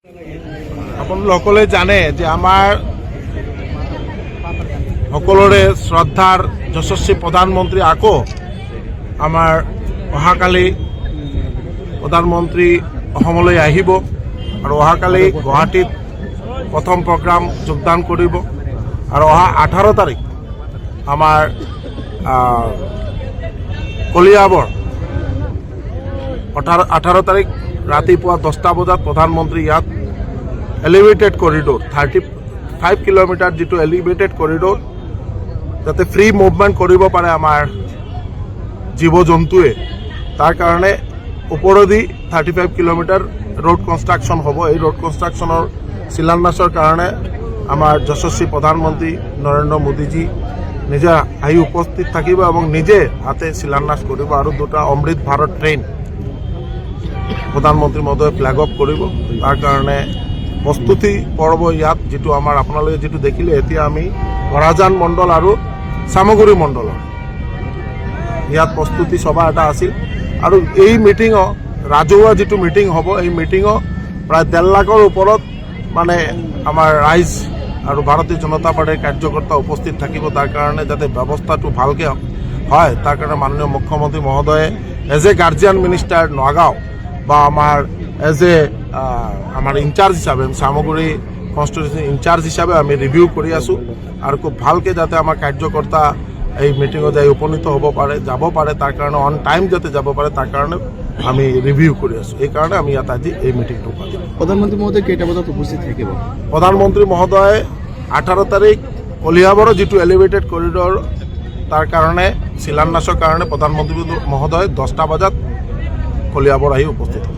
আপোনালোকে জানে যে আমাৰ সকলোৰে শ্ৰদ্ধাৰ যশস্বী প্ৰধানমন্ত্ৰী আকৌ আমাৰ অহাকালি প্ৰধানমন্ত্ৰী অসমলৈ আহিব আৰু অহাকালি গুৱাহাটীত প্ৰথম প্ৰগ্ৰাম যোগদান কৰিব আৰু অহা 18 তাৰিখ আমাৰ কলিয়াবৰ 18 তাৰিখ ৰাতিপুৱা 10টা বজাত প্ৰধানমন্ত্ৰী ইয়াত এলিভেটেড কৰিডৰ 35 কিলোমিটাৰ যেটো এলিভেটেড কৰিডৰ যাতে ফ্ৰী মুভমেন্ট কৰিব পাৰে আমাৰ জীৱ জন্তুৱে তাৰ কাৰণে ওপৰেদি 35 কিলোমিটাৰ रोड कन्स्ट्रक्शन हम ये रोड कन्स्ट्रक्शनर शिलान्यासर कारण आमार यशस्वी प्रधानमंत्री नरेंद्र मोदी जी निजे आहि उपस्थित থাকিব এবং নিজে हाथे शिलान्यास करिब और दुटा अमृत भारत ट्रेन प्रधानमंत्री महोदय फ्लैग अफ करिब तार कारणे प्रस्तुति पर्व यात जेटु आमार आपनालोके जेटु देखिले एतिया आमी बराजान मंडल और सामगुरी मंडल यात प्रस्तुति सभा एटा आसिल और এই মিটিং राजहुआ जी मीटिंग हम ये मीटिंग प्राय 1.5 लाखर ऊपर माने आमार राइज और भारतीय जनता पार्टीर कार्यकर्ता उपस्थित थाकिब तार कारणे जाते व्यवस्था भालके हय तार कारणे माननीय मुख्यमंत्री महोदय as a guardian minister Nagaon बा आमार एज ए आमार इनचार्ज हिसाबे सामगुरी कन्स्टिट्यूएंसी इनचार्ज हिसाबे आमी रिव्यू करि आसो और खूब भालके जाते आमार कार्यकर्ता এই মিটিংত যাই উপনীত হব পারে যাব পারে তার কারণে অন টাইম যাতে যাব পারে তার কারণে আমি রিভিউ করে আছো এই কারণে আমি ইয়াত আজি এই মিটিংটো পাতিম। প্রধানমন্ত্রী মহোদয় কেইটা বজাত উপস্থিত থাকিব? প্রধানমন্ত্রী মহোদয় 18 তারিখ কলিয়াবৰৰ যেটো এলিভেটেড কৰিডৰ তাৰ কাৰণে শিলান্যাসৰ কাৰণে প্ৰধানমন্ত্ৰী মহোদয় 10টা বজাত কলিয়াবৰ আহি উপস্থিত হ'ব।